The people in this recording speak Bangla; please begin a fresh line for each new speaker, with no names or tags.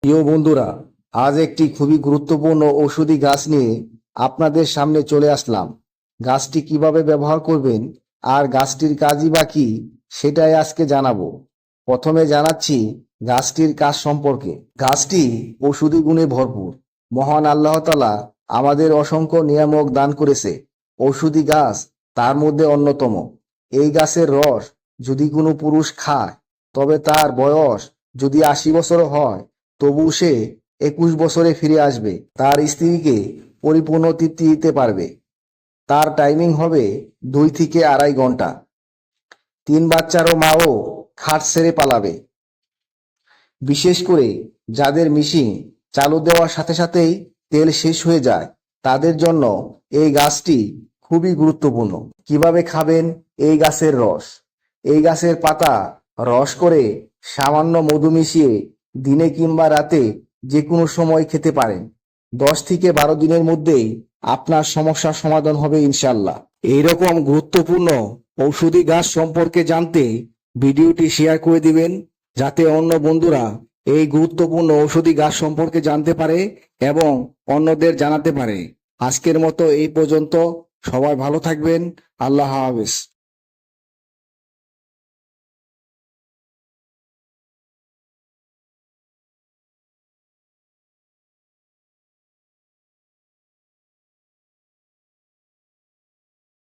প্রিয় বন্ধুরা, আজ একটি খুবই গুরুত্বপূর্ণ ঔষধি গাছ নিয়ে আপনাদের সামনে চলে আসলাম। গাছটি কিভাবে ব্যবহার করবেন আর গাছটির কাজই বা কি সেটাই আজকে জানাবো। প্রথমে জানাচ্ছি গাছটির কাজ সম্পর্কে। গাছটি ঔষধি গুণে ভরপুর। মহান আল্লাহ তাআলা আমাদের অসংখ্য নিয়ামক দান করেছে। ঔষধি গাছ তার মধ্যে অন্যতম। এই গাছের রস যদি কোনো পুরুষ খায়, তবে তার বয়স যদি 80 বছর হয়, তবু সে 21 বছরে ফিরে আসবে, তার স্ত্রীকে পরিপূর্ণ তৃপ্তি দিতে পারবে। তার টাইমিং হবে 2 থেকে 2.5 ঘন্টা। 3 বাচ্চারও মাও খাট ছেড়ে পালাবে। বিশেষ করে যাদের মেশিন চালু দেওয়ার সাথে সাথেই তেল শেষ হয়ে যায়, তাদের জন্য এই গাছটি খুবই গুরুত্বপূর্ণ। কিভাবে খাবেন এই গাছের রস? এই গাছের পাতা রস করে সামান্য মধু মিশিয়ে দিনে কিংবা রাতে যে কোনো সময় খেতে পারেন। 10 থেকে 12 দিনের মধ্যেই আপনার সমস্যার সমাধান হবে ইনশাল্লাহ। এইরকম গুরুত্বপূর্ণ ঔষধি গাছ সম্পর্কে জানতে ভিডিওটি শেয়ার করে দিবেন, যাতে অন্য বন্ধুরা এই গুরুত্বপূর্ণ ঔষধি গাছ সম্পর্কে জানতে পারে এবং অন্যদের জানাতে পারে। আজকের মতো এই পর্যন্ত। সবাই ভালো থাকবেন। আল্লাহ হাফেজ।